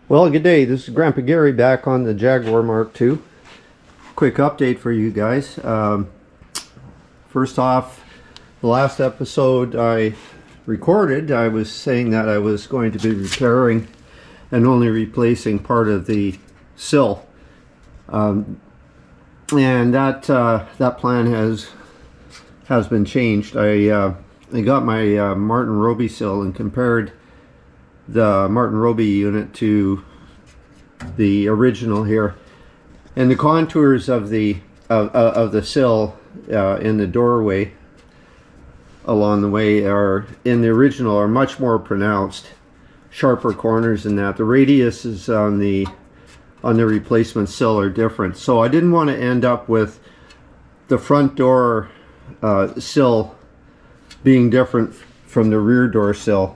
Well, good day. This is Grandpa Gary back on the Jaguar Mark II. Quick update for you guys. First off, the last episode I recorded, I was saying that I was going to be repairing and only replacing part of the sill. And that plan has been changed. I got my Martin Roby sill and compared the Martin Roby unit to the original here, and the contours of the sill in the doorway along the way are in the original are much more pronounced, sharper corners in that. The radiuses on the replacement sill are different, so I didn't want to end up with the front door sill being different from the rear door sill.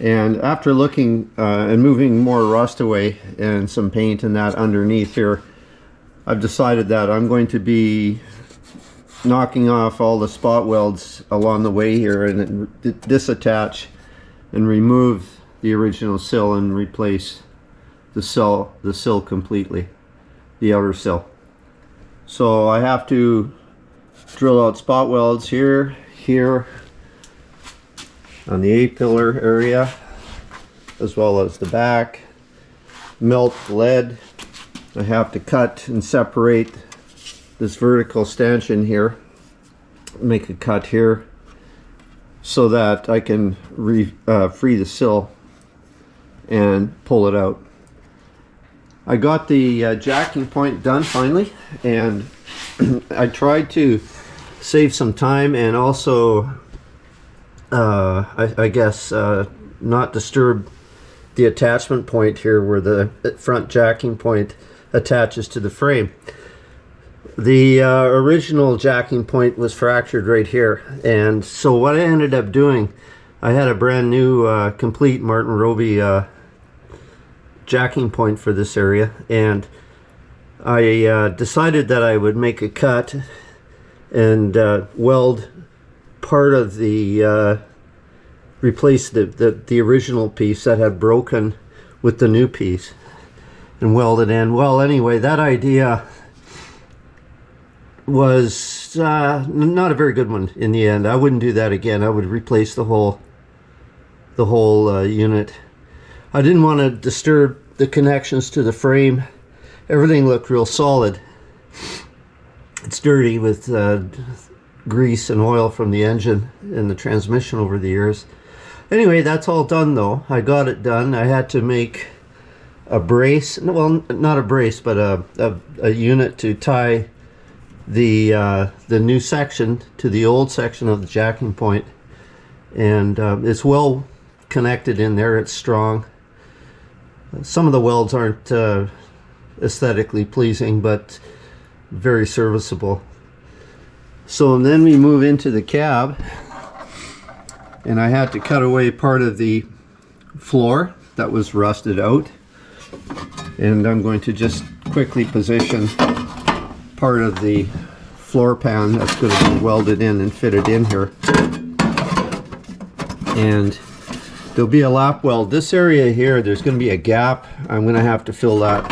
And after looking and moving more rust away and some paint and that underneath here, I've decided that I'm going to be knocking off all the spot welds along the way here and disattach and remove the original sill and replace the sill completely, the outer sill. So I have to drill out spot welds here on the A-pillar area, as well as the back. Melt lead. I have to cut and separate this vertical stanchion here, make a cut here so that I can free the sill and pull it out. I got the jacking point done finally, and I tried to save some time and also I guess not disturb the attachment point here where the front jacking point attaches to the frame. The original jacking point was fractured right here, and so what I ended up doing, I had a brand new complete Martin Roby jacking point for this area, and I decided that I would make a cut and weld part of the replace the original piece that had broken with the new piece and weld it in. Well, anyway, that idea was not a very good one in the end. I wouldn't do that again. I would replace the whole unit. I didn't want to disturb the connections to the frame. Everything looked real solid. It's dirty with grease and oil from the engine and the transmission over the years. Anyway, that's all done though. I got it done. I had to make a brace, well, not a brace, but a unit to tie the new section to the old section of the jacking point, and it's well connected in there. It's strong. Some of the welds aren't aesthetically pleasing, but very serviceable. So then we move into the cab, and I had to cut away part of the floor that was rusted out, and I'm going to just quickly position part of the floor pan that's going to be welded in and fitted in here. And there'll be a lap weld. This area here, there's going to be a gap. I'm going to have to fill that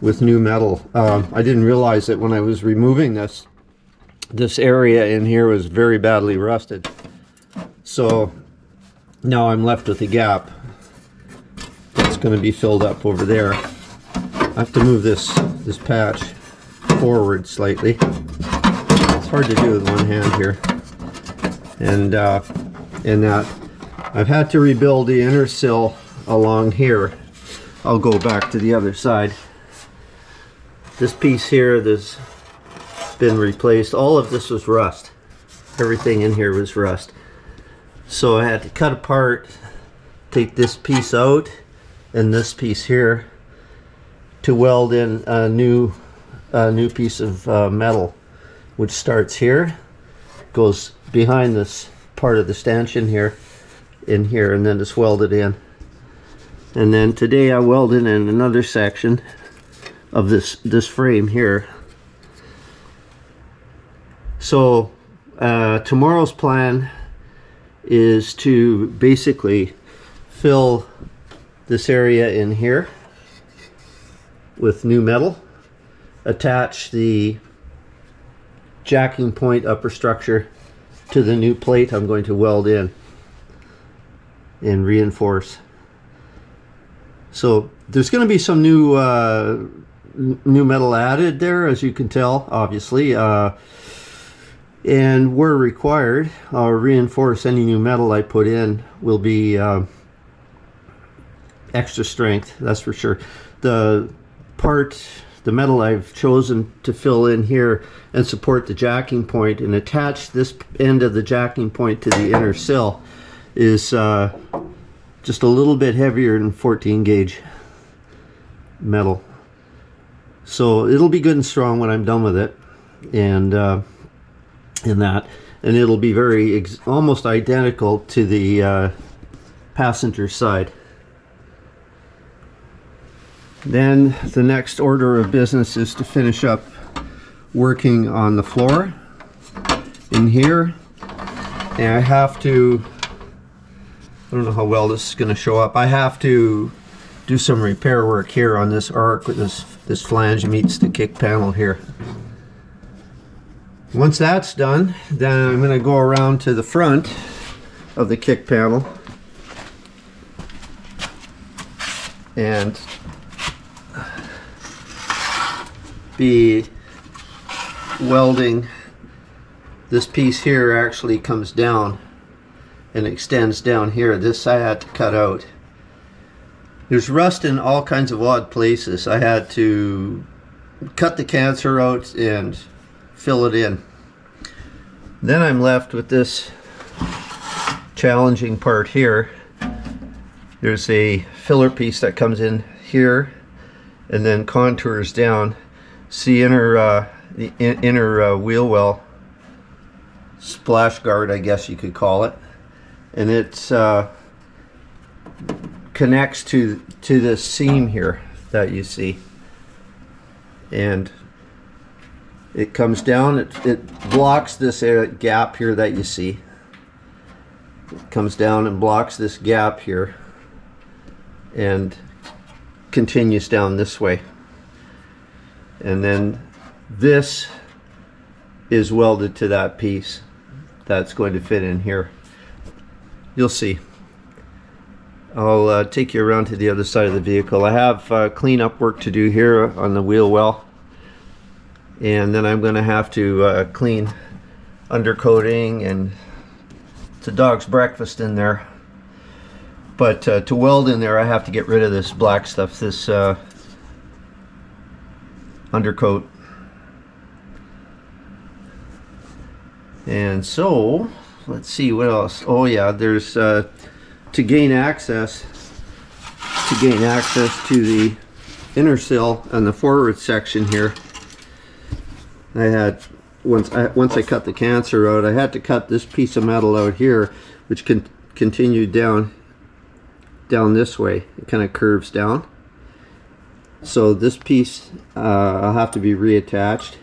with new metal. I didn't realize that when I was removing this area in here was very badly rusted. So now I'm left with a gap that's going to be filled up over there. I have to move this patch forward slightly. It's hard to do with one hand here. And that I've had to rebuild the inner sill along here. I'll go back to the other side. This piece here, this been replaced. All of this was rust. Everything in here was rust. So I had to cut apart, take this piece out and this piece here to weld in a new piece of metal, which starts here, goes behind this part of the stanchion here, in here, and then it's welded in. And then today I welded in another section of this frame here. So tomorrow's plan is to basically fill this area in here with new metal, attach the jacking point upper structure to the new plate I'm going to weld in and reinforce. So there's going to be some new metal added there, as you can tell, obviously, and where required, I'll reinforce any new metal I put in will be extra strength, that's for sure. The metal I've chosen to fill in here and support the jacking point and attach this end of the jacking point to the inner sill is just a little bit heavier than 14 gauge metal. So it'll be good and strong when I'm done with it, and it'll be very almost identical to the passenger side. Then the next order of business is to finish up working on the floor in here, and I have to, I don't know how well this is going to show up, I have to do some repair work here on this arc with this flange meets the kick panel here. Once that's done, then I'm going to go around to the front of the kick panel and be welding. This piece here actually comes down and extends down here. This I had to cut out. There's rust in all kinds of odd places. I had to cut the cancer out and fill it in. Then I'm left with this challenging part here. There's a filler piece that comes in here and then contours down. It's the inner wheel well splash guard, I guess you could call it, and it's connects to this seam here that you see, and it comes down, it blocks this gap here that you see. It comes down and blocks this gap here and continues down this way, and then this is welded to that piece that's going to fit in here. You'll see. I'll take you around to the other side of the vehicle. I have cleanup work to do here on the wheel well, and then I'm going to have to clean undercoating, and it's a dog's breakfast in there. But to weld in there, I have to get rid of this black stuff, this undercoat. And so, let's see what else. Oh yeah, there's to gain access to the inner sill and the forward section here. I had once I cut the cancer out, I had to cut this piece of metal out here, which continued down this way. It kind of curves down. So this piece I'll have to be reattached,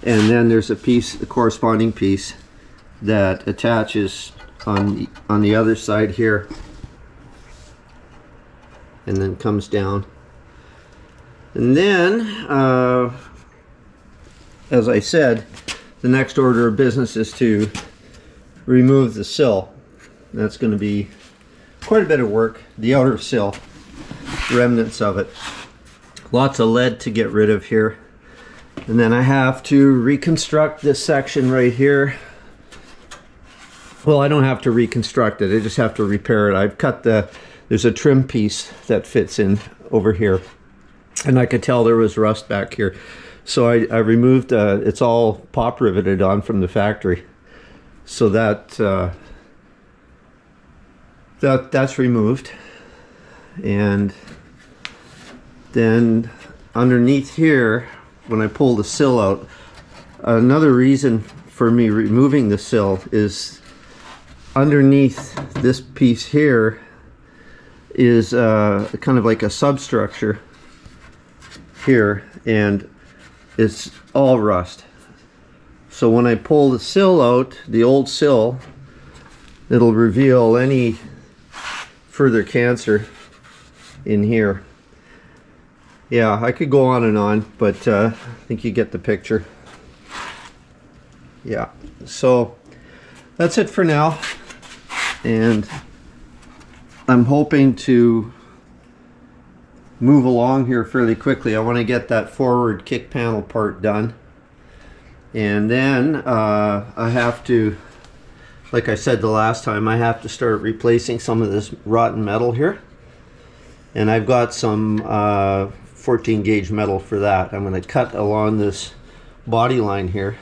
and then there's a corresponding piece that attaches on the other side here and then comes down. And then as I said, the next order of business is to remove the sill. That's going to be quite a bit of work. The outer sill, remnants of it, lots of lead to get rid of here, and then I have to reconstruct this section right here. Well, I don't have to reconstruct it, I just have to repair it. I've cut there's a trim piece that fits in over here, and I could tell there was rust back here. So I removed, it's all pop riveted on from the factory. So that's removed. And then underneath here, when I pull the sill out, another reason for me removing the sill is underneath this piece here is kind of like a substructure here, and it's all rust. So when I pull the sill out, the old sill, it'll reveal any further cancer in here. Yeah, I could go on and on, but I think you get the picture. Yeah, so that's it for now, and I'm hoping to move along here fairly quickly. I want to get that forward kick panel part done, and then I have to, like I said the last time, I have to start replacing some of this rotten metal here, and I've got some 14 gauge metal for that. I'm going to cut along this body line here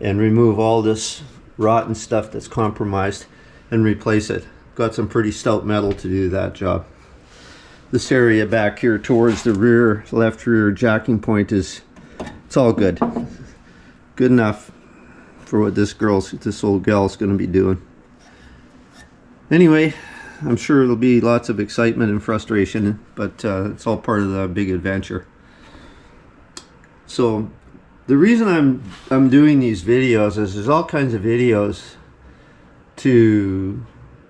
and remove all this rotten stuff that's compromised and replace it. Got some pretty stout metal to do that job. This area back here towards the rear, left rear jacking point it's all good. Good enough for what this old gal's going to be doing. Anyway, I'm sure there'll be lots of excitement and frustration, but it's all part of the big adventure. So the reason I'm doing these videos is there's all kinds of videos to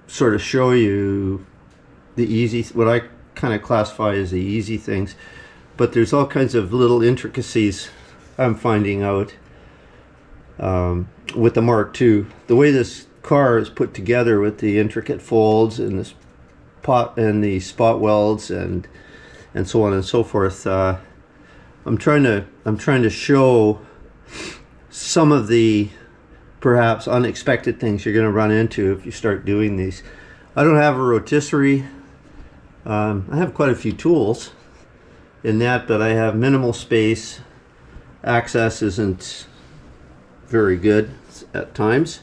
sort of show you the easy, what I kind of classify as the easy things, but there's all kinds of little intricacies I'm finding out with the Mark II. The way this car is put together with the intricate folds and this pot and the spot welds and so on and so forth, I'm trying to show some of the perhaps unexpected things you're going to run into if you start doing these. I don't have a rotisserie. I have quite a few tools in that, but I have minimal space. Access isn't very good at times.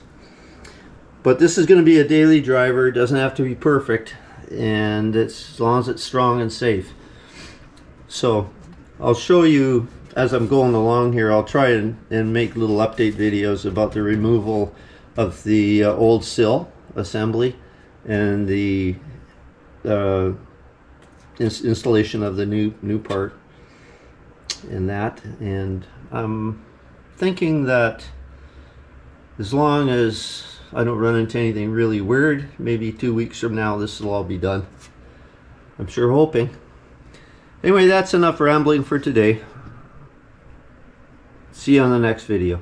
But this is going to be a daily driver. It doesn't have to be perfect, and as long as it's strong and safe. So I'll show you as I'm going along here. I'll try and make little update videos about the removal of the old Sill assembly and the installation of the new part in that. And I'm thinking that as long as I don't run into anything really weird, maybe 2 weeks from now this will all be done. I'm sure hoping. Anyway, that's enough rambling for today. See you on the next video.